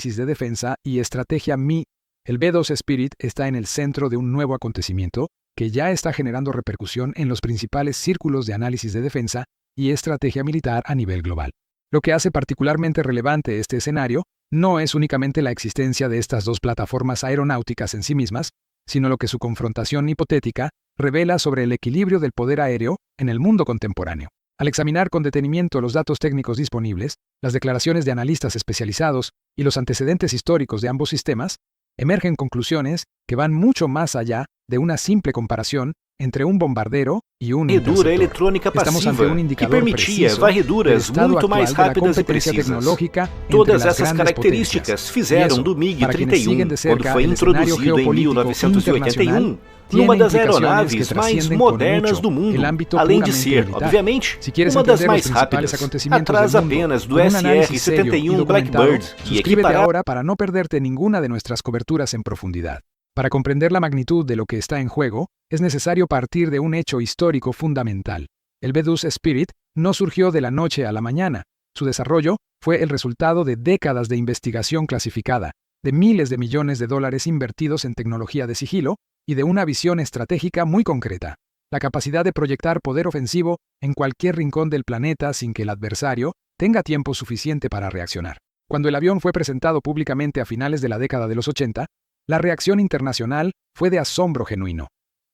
de defensa y estrategia MI. El B-2 Spirit está en el centro de un nuevo acontecimiento que ya está generando repercusión en los principales círculos de análisis de defensa y estrategia militar a nivel global. Lo que hace particularmente relevante este escenario no es únicamente la existencia de estas dos plataformas aeronáuticas en sí mismas, sino lo que su confrontación hipotética revela sobre el equilibrio del poder aéreo en el mundo contemporáneo. Al examinar con detenimiento los datos técnicos disponibles, las declaraciones de analistas especializados y los antecedentes históricos de ambos sistemas, emergen conclusiones que van mucho más allá de una simple comparación entre un bombardero y un varredura eletrônica passiva, que permitia varreduras muito mais rápidas e precisas. Todas essas características fizeram do MiG-31, quando foi introduzido em 1981, numa das aeronaves mais modernas do mundo, além de ser, obviamente, uma das mais rápidas, atrás apenas do SR-71 Blackbird e equiparada. Ahora para no perderte ninguna de nuestras coberturas en profundidad. Para comprender la magnitud de lo que está en juego, es necesario partir de un hecho histórico fundamental. El B-2 Spirit no surgió de la noche a la mañana. Su desarrollo fue el resultado de décadas de investigación clasificada, de miles de millones de dólares invertidos en tecnología de sigilo y de una visión estratégica muy concreta: la capacidad de proyectar poder ofensivo en cualquier rincón del planeta sin que el adversario tenga tiempo suficiente para reaccionar. Cuando el avión fue presentado públicamente a finales de la década de los 80, la reacción internacional fue de asombro genuino.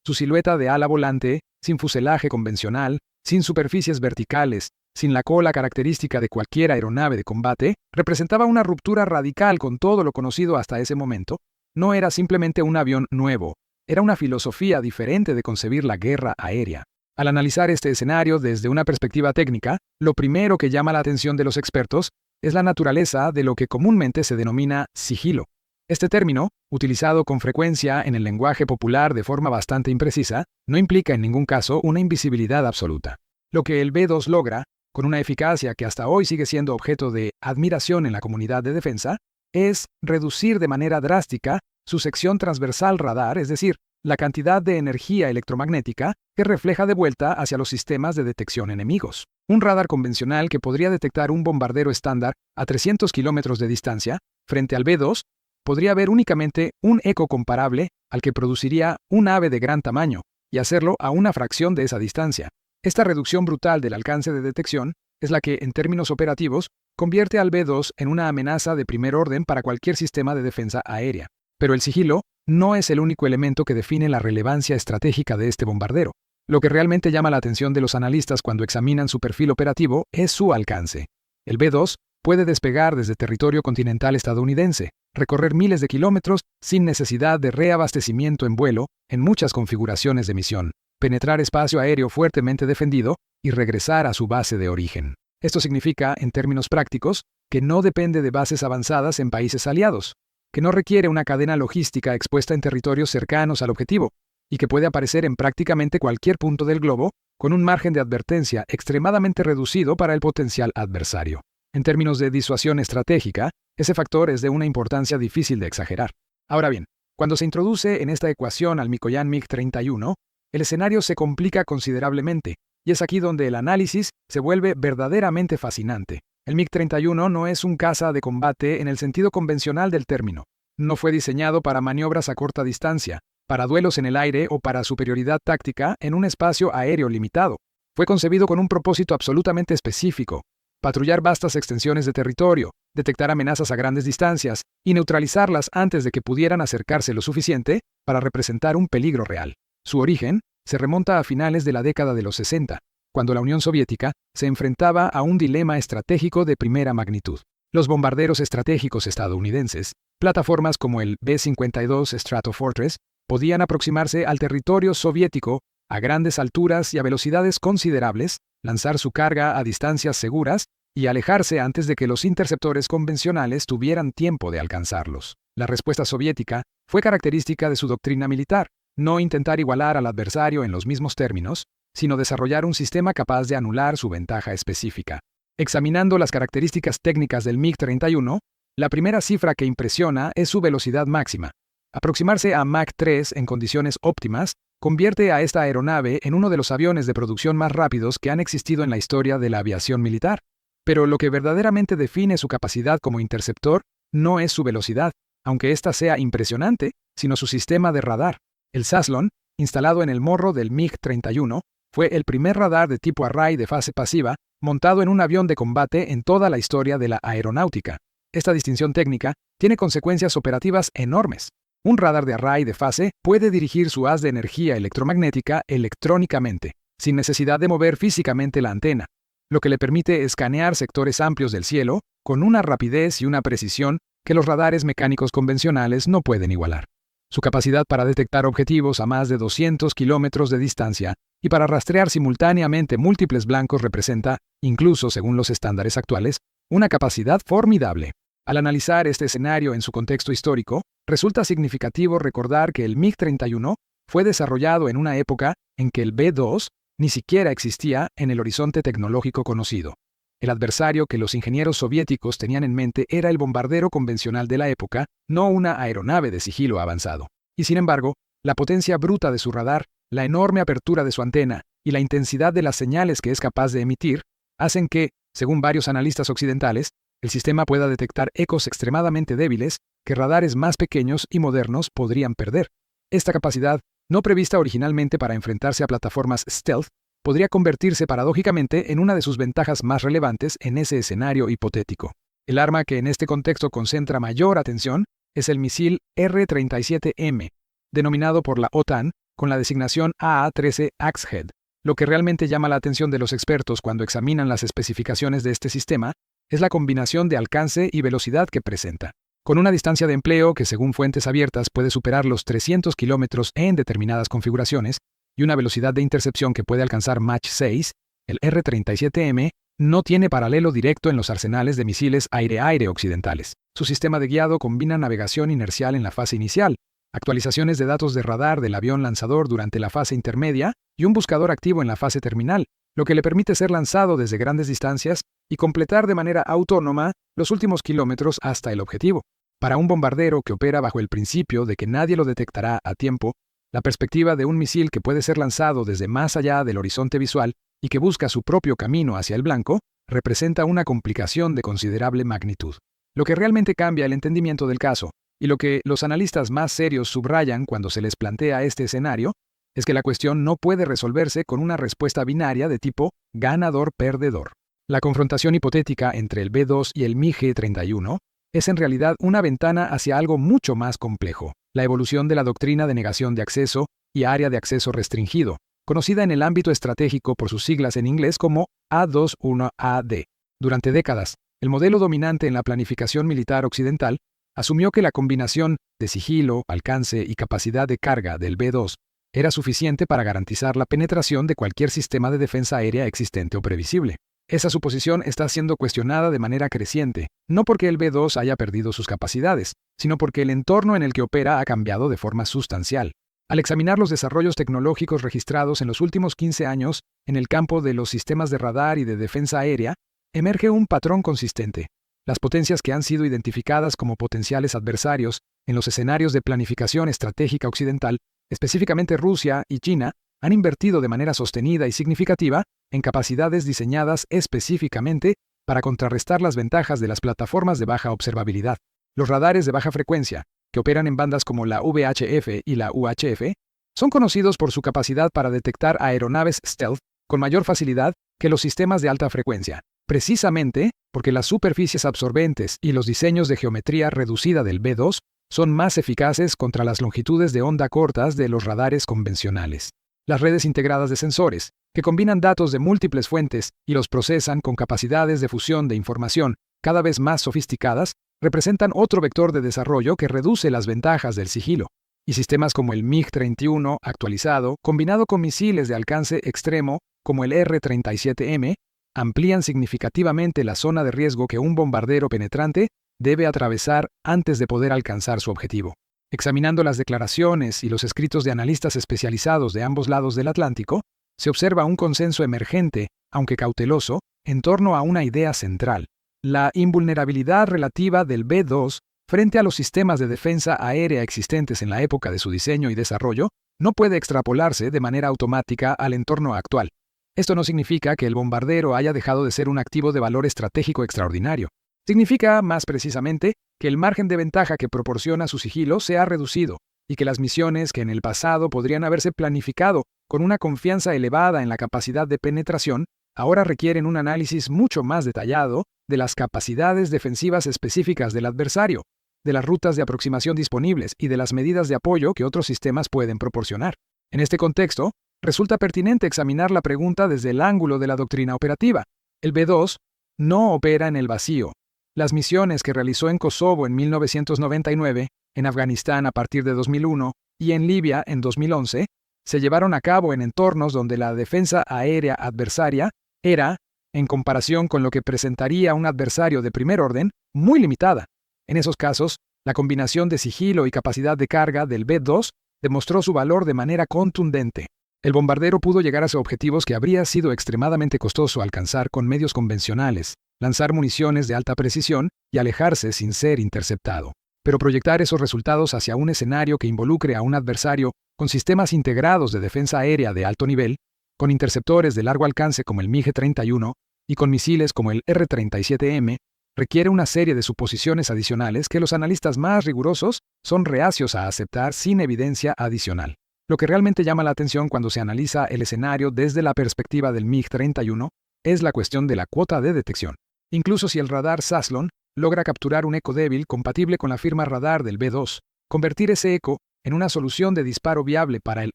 Su silueta de ala volante, sin fuselaje convencional, sin superficies verticales, sin la cola característica de cualquier aeronave de combate, representaba una ruptura radical con todo lo conocido hasta ese momento. No era simplemente un avión nuevo, era una filosofía diferente de concebir la guerra aérea. Al analizar este escenario desde una perspectiva técnica, lo primero que llama la atención de los expertos es la naturaleza de lo que comúnmente se denomina sigilo. Este término, utilizado con frecuencia en el lenguaje popular de forma bastante imprecisa, no implica en ningún caso una invisibilidad absoluta. Lo que el B-2 logra, con una eficacia que hasta hoy sigue siendo objeto de admiración en la comunidad de defensa, es reducir de manera drástica su sección transversal radar, es decir, la cantidad de energía electromagnética que refleja de vuelta hacia los sistemas de detección enemigos. Un radar convencional que podría detectar un bombardero estándar a 300 kilómetros de distancia, frente al B-2, podría ver únicamente un eco comparable al que produciría un ave de gran tamaño, y hacerlo a una fracción de esa distancia. Esta reducción brutal del alcance de detección es la que, en términos operativos, convierte al B-2 en una amenaza de primer orden para cualquier sistema de defensa aérea. Pero el sigilo no es el único elemento que define la relevancia estratégica de este bombardero. Lo que realmente llama la atención de los analistas cuando examinan su perfil operativo es su alcance. El B-2 puede despegar desde territorio continental estadounidense, recorrer miles de kilómetros sin necesidad de reabastecimiento en vuelo en muchas configuraciones de misión, penetrar espacio aéreo fuertemente defendido y regresar a su base de origen. Esto significa, en términos prácticos, que no depende de bases avanzadas en países aliados, que no requiere una cadena logística expuesta en territorios cercanos al objetivo, y que puede aparecer en prácticamente cualquier punto del globo con un margen de advertencia extremadamente reducido para el potencial adversario. En términos de disuasión estratégica, ese factor es de una importancia difícil de exagerar. Ahora bien, cuando se introduce en esta ecuación al Mikoyan MiG-31, el escenario se complica considerablemente, y es aquí donde el análisis se vuelve verdaderamente fascinante. El MiG-31 no es un caza de combate en el sentido convencional del término. No fue diseñado para maniobras a corta distancia, para duelos en el aire o para superioridad táctica en un espacio aéreo limitado. Fue concebido con un propósito absolutamente específico: patrullar vastas extensiones de territorio, detectar amenazas a grandes distancias y neutralizarlas antes de que pudieran acercarse lo suficiente para representar un peligro real. Su origen se remonta a finales de la década de los 60, cuando la Unión Soviética se enfrentaba a un dilema estratégico de primera magnitud. Los bombarderos estratégicos estadounidenses, plataformas como el B-52 Stratofortress, podían aproximarse al territorio soviético a grandes alturas y a velocidades considerables, lanzar su carga a distancias seguras y alejarse antes de que los interceptores convencionales tuvieran tiempo de alcanzarlos. La respuesta soviética fue característica de su doctrina militar: no intentar igualar al adversario en los mismos términos, sino desarrollar un sistema capaz de anular su ventaja específica. Examinando las características técnicas del MiG-31, la primera cifra que impresiona es su velocidad máxima. Aproximarse a Mach 3 en condiciones óptimas convierte a esta aeronave en uno de los aviones de producción más rápidos que han existido en la historia de la aviación militar. Pero lo que verdaderamente define su capacidad como interceptor no es su velocidad, aunque ésta sea impresionante, sino su sistema de radar. El Saslon, instalado en el morro del MiG-31, fue el primer radar de tipo array de fase pasiva montado en un avión de combate en toda la historia de la aeronáutica. Esta distinción técnica tiene consecuencias operativas enormes. Un radar de array de fase puede dirigir su haz de energía electromagnética electrónicamente, sin necesidad de mover físicamente la antena, lo que le permite escanear sectores amplios del cielo con una rapidez y una precisión que los radares mecánicos convencionales no pueden igualar. Su capacidad para detectar objetivos a más de 200 kilómetros de distancia y para rastrear simultáneamente múltiples blancos representa, incluso según los estándares actuales, una capacidad formidable. Al analizar este escenario en su contexto histórico, resulta significativo recordar que el MiG-31 fue desarrollado en una época en que el B-2 ni siquiera existía en el horizonte tecnológico conocido. El adversario que los ingenieros soviéticos tenían en mente era el bombardero convencional de la época, no una aeronave de sigilo avanzado. Y sin embargo, la potencia bruta de su radar, la enorme apertura de su antena y la intensidad de las señales que es capaz de emitir hacen que, según varios analistas occidentales, el sistema pueda detectar ecos extremadamente débiles que radares más pequeños y modernos podrían perder. Esta capacidad, no prevista originalmente para enfrentarse a plataformas stealth, podría convertirse paradójicamente en una de sus ventajas más relevantes en ese escenario hipotético. El arma que en este contexto concentra mayor atención es el misil R-37M, denominado por la OTAN con la designación AA-13 Axe Head. Lo que realmente llama la atención de los expertos cuando examinan las especificaciones de este sistema es la combinación de alcance y velocidad que presenta. Con una distancia de empleo que según fuentes abiertas puede superar los 300 kilómetros en determinadas configuraciones, y una velocidad de intercepción que puede alcanzar Mach 6, el R-37M no tiene paralelo directo en los arsenales de misiles aire-aire occidentales. Su sistema de guiado combina navegación inercial en la fase inicial, actualizaciones de datos de radar del avión lanzador durante la fase intermedia y un buscador activo en la fase terminal, lo que le permite ser lanzado desde grandes distancias y completar de manera autónoma los últimos kilómetros hasta el objetivo. Para un bombardero que opera bajo el principio de que nadie lo detectará a tiempo, la perspectiva de un misil que puede ser lanzado desde más allá del horizonte visual y que busca su propio camino hacia el blanco, representa una complicación de considerable magnitud. Lo que realmente cambia el entendimiento del caso, y lo que los analistas más serios subrayan cuando se les plantea este escenario, es que la cuestión no puede resolverse con una respuesta binaria de tipo ganador-perdedor. La confrontación hipotética entre el B-2 y el MiG-31 es en realidad una ventana hacia algo mucho más complejo, la evolución de la doctrina de negación de acceso y área de acceso restringido, conocida en el ámbito estratégico por sus siglas en inglés como A21AD. Durante décadas, el modelo dominante en la planificación militar occidental asumió que la combinación de sigilo, alcance y capacidad de carga del B-2 era suficiente para garantizar la penetración de cualquier sistema de defensa aérea existente o previsible. Esa suposición está siendo cuestionada de manera creciente, no porque el B-2 haya perdido sus capacidades, sino porque el entorno en el que opera ha cambiado de forma sustancial. Al examinar los desarrollos tecnológicos registrados en los últimos 15 años en el campo de los sistemas de radar y de defensa aérea, emerge un patrón consistente. Las potencias que han sido identificadas como potenciales adversarios en los escenarios de planificación estratégica occidental, específicamente Rusia y China, han invertido de manera sostenida y significativa en capacidades diseñadas específicamente para contrarrestar las ventajas de las plataformas de baja observabilidad. Los radares de baja frecuencia, que operan en bandas como la VHF y la UHF, son conocidos por su capacidad para detectar aeronaves stealth con mayor facilidad que los sistemas de alta frecuencia, precisamente porque las superficies absorbentes y los diseños de geometría reducida del B-2 son más eficaces contra las longitudes de onda cortas de los radares convencionales. Las redes integradas de sensores, que combinan datos de múltiples fuentes y los procesan con capacidades de fusión de información cada vez más sofisticadas, representan otro vector de desarrollo que reduce las ventajas del sigilo. Y sistemas como el MiG-31 actualizado, combinado con misiles de alcance extremo como el R-37M, amplían significativamente la zona de riesgo que un bombardero penetrante debe atravesar antes de poder alcanzar su objetivo. Examinando las declaraciones y los escritos de analistas especializados de ambos lados del Atlántico, se observa un consenso emergente, aunque cauteloso, en torno a una idea central: la invulnerabilidad relativa del B-2 frente a los sistemas de defensa aérea existentes en la época de su diseño y desarrollo no puede extrapolarse de manera automática al entorno actual. Esto no significa que el bombardero haya dejado de ser un activo de valor estratégico extraordinario. Significa, más precisamente, que el margen de ventaja que proporciona su sigilo se ha reducido y que las misiones que en el pasado podrían haberse planificado con una confianza elevada en la capacidad de penetración, ahora requieren un análisis mucho más detallado de las capacidades defensivas específicas del adversario, de las rutas de aproximación disponibles y de las medidas de apoyo que otros sistemas pueden proporcionar. En este contexto, resulta pertinente examinar la pregunta desde el ángulo de la doctrina operativa. El B-2 no opera en el vacío. Las misiones que realizó en Kosovo en 1999, en Afganistán a partir de 2001 y en Libia en 2011, se llevaron a cabo en entornos donde la defensa aérea adversaria era, en comparación con lo que presentaría un adversario de primer orden, muy limitada. En esos casos, la combinación de sigilo y capacidad de carga del B-2 demostró su valor de manera contundente. El bombardero pudo llegar a sus objetivos que habría sido extremadamente costoso alcanzar con medios convencionales, lanzar municiones de alta precisión y alejarse sin ser interceptado. Pero proyectar esos resultados hacia un escenario que involucre a un adversario con sistemas integrados de defensa aérea de alto nivel, con interceptores de largo alcance como el MiG-31 y con misiles como el R-37M, requiere una serie de suposiciones adicionales que los analistas más rigurosos son reacios a aceptar sin evidencia adicional. Lo que realmente llama la atención cuando se analiza el escenario desde la perspectiva del MiG-31 es la cuestión de la cuota de detección. Incluso si el radar Saslon logra capturar un eco débil compatible con la firma radar del B-2, convertir ese eco en una solución de disparo viable para el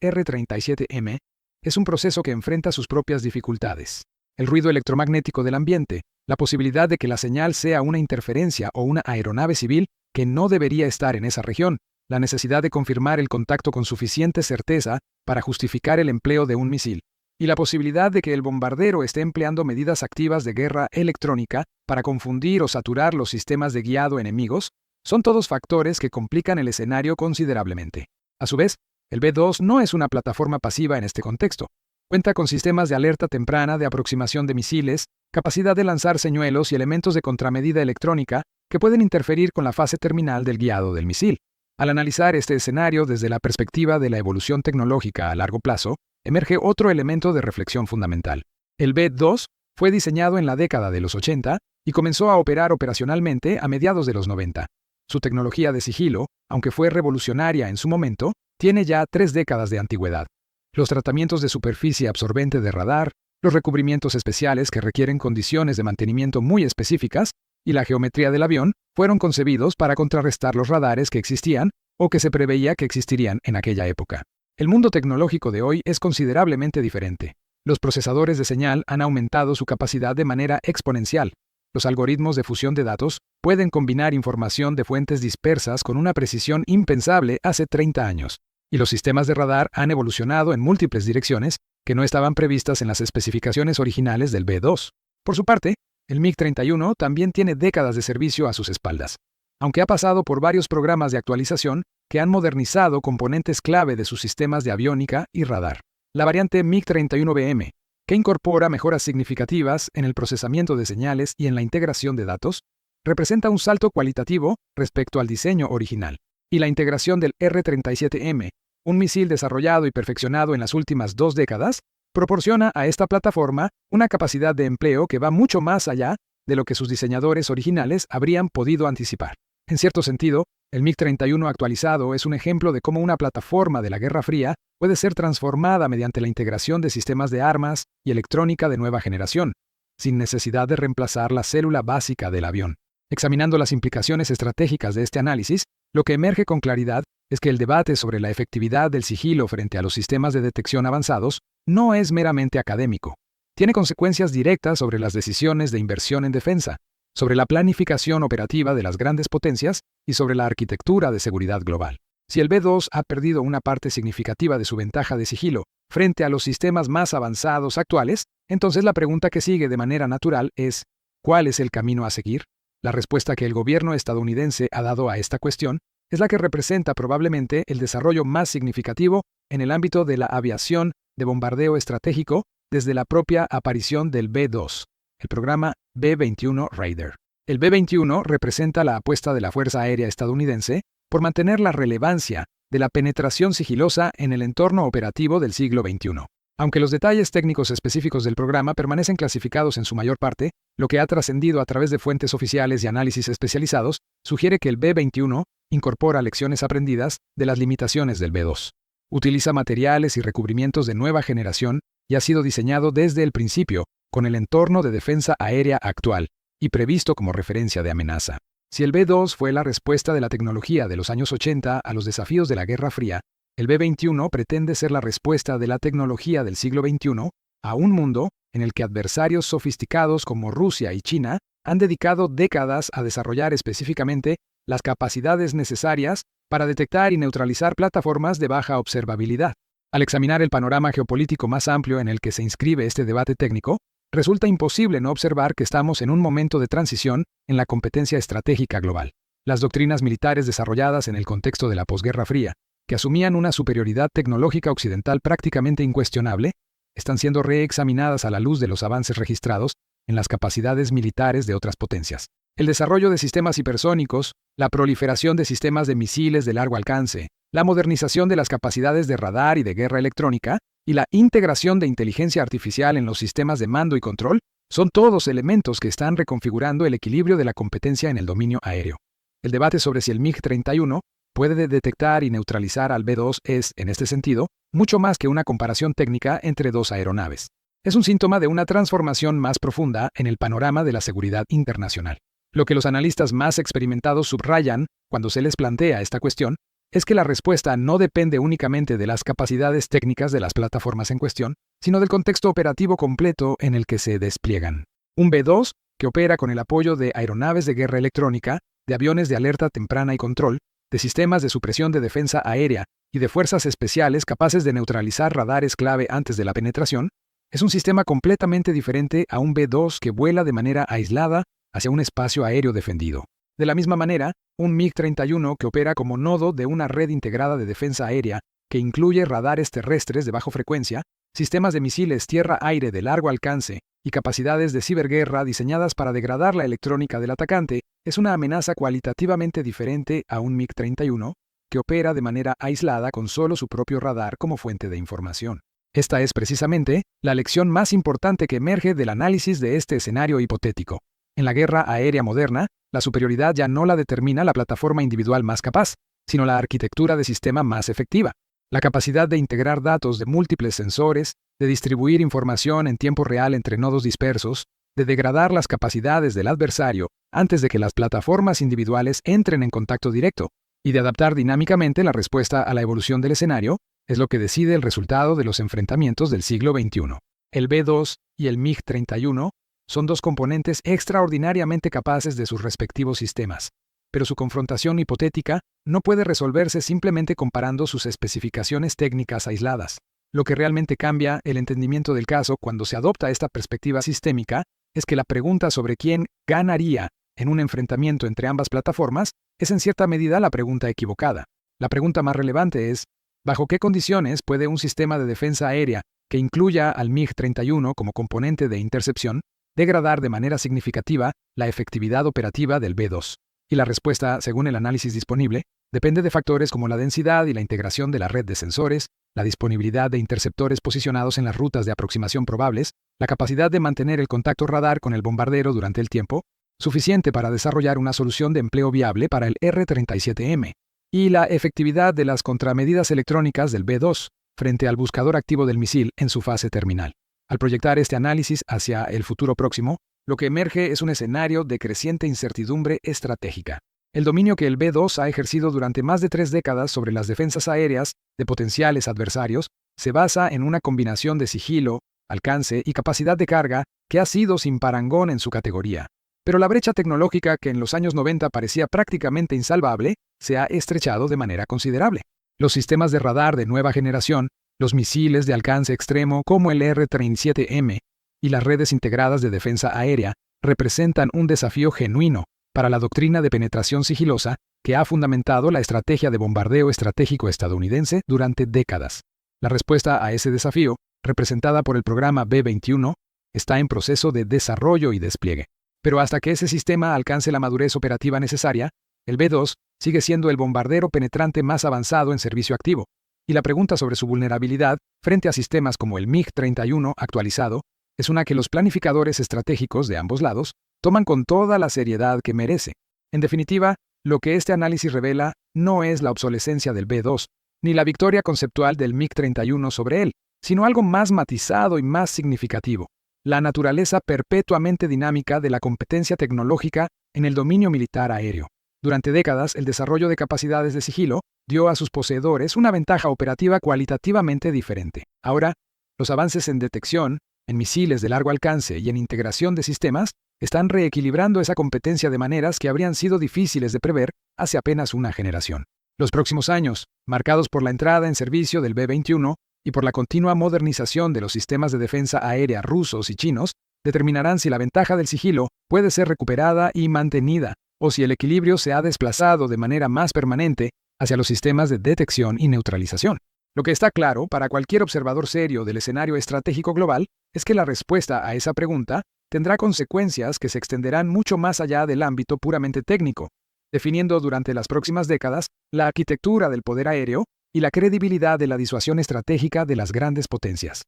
R-37M es un proceso que enfrenta sus propias dificultades. El ruido electromagnético del ambiente, la posibilidad de que la señal sea una interferencia o una aeronave civil que no debería estar en esa región, la necesidad de confirmar el contacto con suficiente certeza para justificar el empleo de un misil, y la posibilidad de que el bombardero esté empleando medidas activas de guerra electrónica para confundir o saturar los sistemas de guiado enemigos, son todos factores que complican el escenario considerablemente. A su vez, el B-2 no es una plataforma pasiva en este contexto. Cuenta con sistemas de alerta temprana de aproximación de misiles, capacidad de lanzar señuelos y elementos de contramedida electrónica que pueden interferir con la fase terminal del guiado del misil. Al analizar este escenario desde la perspectiva de la evolución tecnológica a largo plazo, emerge otro elemento de reflexión fundamental. El B-2 fue diseñado en la década de los 80 y comenzó a operar operacionalmente a mediados de los 90. Su tecnología de sigilo, aunque fue revolucionaria en su momento, tiene ya 3 décadas de antigüedad. Los tratamientos de superficie absorbente de radar, los recubrimientos especiales que requieren condiciones de mantenimiento muy específicas y la geometría del avión fueron concebidos para contrarrestar los radares que existían o que se preveía que existirían en aquella época. El mundo tecnológico de hoy es considerablemente diferente. Los procesadores de señal han aumentado su capacidad de manera exponencial. Los algoritmos de fusión de datos pueden combinar información de fuentes dispersas con una precisión impensable hace 30 años. Y los sistemas de radar han evolucionado en múltiples direcciones que no estaban previstas en las especificaciones originales del B-2. Por su parte, el MiG-31 también tiene décadas de servicio a sus espaldas, aunque ha pasado por varios programas de actualización que han modernizado componentes clave de sus sistemas de aviónica y radar. La variante MiG-31BM, que incorpora mejoras significativas en el procesamiento de señales y en la integración de datos, representa un salto cualitativo respecto al diseño original. Y la integración del R-37M, un misil desarrollado y perfeccionado en las últimas 2 décadas, proporciona a esta plataforma una capacidad de empleo que va mucho más allá de lo que sus diseñadores originales habrían podido anticipar. En cierto sentido, el MiG-31 actualizado es un ejemplo de cómo una plataforma de la Guerra Fría puede ser transformada mediante la integración de sistemas de armas y electrónica de nueva generación, sin necesidad de reemplazar la célula básica del avión. Examinando las implicaciones estratégicas de este análisis, lo que emerge con claridad es que el debate sobre la efectividad del sigilo frente a los sistemas de detección avanzados no es meramente académico. Tiene consecuencias directas sobre las decisiones de inversión en defensa, sobre la planificación operativa de las grandes potencias y sobre la arquitectura de seguridad global. Si el B-2 ha perdido una parte significativa de su ventaja de sigilo frente a los sistemas más avanzados actuales, entonces la pregunta que sigue de manera natural es, ¿cuál es el camino a seguir? La respuesta que el gobierno estadounidense ha dado a esta cuestión es la que representa probablemente el desarrollo más significativo en el ámbito de la aviación de bombardeo estratégico desde la propia aparición del B-2, el programa B-21 Raider. El B-21 representa la apuesta de la Fuerza Aérea estadounidense por mantener la relevancia de la penetración sigilosa en el entorno operativo del siglo XXI. Aunque los detalles técnicos específicos del programa permanecen clasificados en su mayor parte, lo que ha trascendido a través de fuentes oficiales y análisis especializados sugiere que el B-21 incorpora lecciones aprendidas de las limitaciones del B-2. Utiliza materiales y recubrimientos de nueva generación y ha sido diseñado desde el principio con el entorno de defensa aérea actual y previsto como referencia de amenaza. Si el B-2 fue la respuesta de la tecnología de los años 80 a los desafíos de la Guerra Fría, el B-21 pretende ser la respuesta de la tecnología del siglo XXI a un mundo en el que adversarios sofisticados como Rusia y China han dedicado décadas a desarrollar específicamente las capacidades necesarias para detectar y neutralizar plataformas de baja observabilidad. Al examinar el panorama geopolítico más amplio en el que se inscribe este debate técnico, resulta imposible no observar que estamos en un momento de transición en la competencia estratégica global. Las doctrinas militares desarrolladas en el contexto de la posguerra fría, que asumían una superioridad tecnológica occidental prácticamente incuestionable, están siendo reexaminadas a la luz de los avances registrados en las capacidades militares de otras potencias. El desarrollo de sistemas hipersónicos, la proliferación de sistemas de misiles de largo alcance, la modernización de las capacidades de radar y de guerra electrónica, y la integración de inteligencia artificial en los sistemas de mando y control, son todos elementos que están reconfigurando el equilibrio de la competencia en el dominio aéreo. El debate sobre si el MiG-31 puede detectar y neutralizar al B-2 es, en este sentido, mucho más que una comparación técnica entre dos aeronaves. Es un síntoma de una transformación más profunda en el panorama de la seguridad internacional. Lo que los analistas más experimentados subrayan cuando se les plantea esta cuestión es que la respuesta no depende únicamente de las capacidades técnicas de las plataformas en cuestión, sino del contexto operativo completo en el que se despliegan. Un B-2, que opera con el apoyo de aeronaves de guerra electrónica, de aviones de alerta temprana y control, de sistemas de supresión de defensa aérea y de fuerzas especiales capaces de neutralizar radares clave antes de la penetración, es un sistema completamente diferente a un B-2 que vuela de manera aislada hacia un espacio aéreo defendido. De la misma manera, un MiG-31 que opera como nodo de una red integrada de defensa aérea que incluye radares terrestres de baja frecuencia, sistemas de misiles tierra-aire de largo alcance y capacidades de ciberguerra diseñadas para degradar la electrónica del atacante, es una amenaza cualitativamente diferente a un MiG-31 que opera de manera aislada con solo su propio radar como fuente de información. Esta es precisamente la lección más importante que emerge del análisis de este escenario hipotético. En la guerra aérea moderna, la superioridad ya no la determina la plataforma individual más capaz, sino la arquitectura de sistema más efectiva. La capacidad de integrar datos de múltiples sensores, de distribuir información en tiempo real entre nodos dispersos, de degradar las capacidades del adversario antes de que las plataformas individuales entren en contacto directo, y de adaptar dinámicamente la respuesta a la evolución del escenario, es lo que decide el resultado de los enfrentamientos del siglo XXI. El B-2 y el MiG-31 son dos componentes extraordinariamente capaces de sus respectivos sistemas, pero su confrontación hipotética no puede resolverse simplemente comparando sus especificaciones técnicas aisladas. Lo que realmente cambia el entendimiento del caso cuando se adopta esta perspectiva sistémica es que la pregunta sobre quién ganaría en un enfrentamiento entre ambas plataformas es en cierta medida la pregunta equivocada. La pregunta más relevante es, ¿bajo qué condiciones puede un sistema de defensa aérea que incluya al MiG-31 como componente de intercepción degradar de manera significativa la efectividad operativa del B-2? Y la respuesta, según el análisis disponible, depende de factores como la densidad y la integración de la red de sensores, la disponibilidad de interceptores posicionados en las rutas de aproximación probables, la capacidad de mantener el contacto radar con el bombardero durante el tiempo, suficiente para desarrollar una solución de empleo viable para el R-37M, y la efectividad de las contramedidas electrónicas del B-2 frente al buscador activo del misil en su fase terminal. Al proyectar este análisis hacia el futuro próximo, lo que emerge es un escenario de creciente incertidumbre estratégica. El dominio que el B-2 ha ejercido durante más de 3 décadas sobre las defensas aéreas de potenciales adversarios se basa en una combinación de sigilo, alcance y capacidad de carga que ha sido sin parangón en su categoría. Pero la brecha tecnológica que en los años 90 parecía prácticamente insalvable se ha estrechado de manera considerable. Los sistemas de radar de nueva generación, los misiles de alcance extremo como el R-37M y las redes integradas de defensa aérea representan un desafío genuino para la doctrina de penetración sigilosa que ha fundamentado la estrategia de bombardeo estratégico estadounidense durante décadas. La respuesta a ese desafío, representada por el programa B-21, está en proceso de desarrollo y despliegue. Pero hasta que ese sistema alcance la madurez operativa necesaria, el B-2 sigue siendo el bombardero penetrante más avanzado en servicio activo, y la pregunta sobre su vulnerabilidad frente a sistemas como el MiG-31 actualizado es una que los planificadores estratégicos de ambos lados toman con toda la seriedad que merece. En definitiva, lo que este análisis revela no es la obsolescencia del B-2, ni la victoria conceptual del MiG-31 sobre él, sino algo más matizado y más significativo: la naturaleza perpetuamente dinámica de la competencia tecnológica en el dominio militar aéreo. Durante décadas, el desarrollo de capacidades de sigilo dio a sus poseedores una ventaja operativa cualitativamente diferente. Ahora, los avances en detección, en misiles de largo alcance y en integración de sistemas están reequilibrando esa competencia de maneras que habrían sido difíciles de prever hace apenas una generación. Los próximos años, marcados por la entrada en servicio del B-21 y por la continua modernización de los sistemas de defensa aérea rusos y chinos, determinarán si la ventaja del sigilo puede ser recuperada y mantenida, o si el equilibrio se ha desplazado de manera más permanente hacia los sistemas de detección y neutralización. Lo que está claro para cualquier observador serio del escenario estratégico global es que la respuesta a esa pregunta tendrá consecuencias que se extenderán mucho más allá del ámbito puramente técnico, definiendo durante las próximas décadas la arquitectura del poder aéreo y la credibilidad de la disuasión estratégica de las grandes potencias.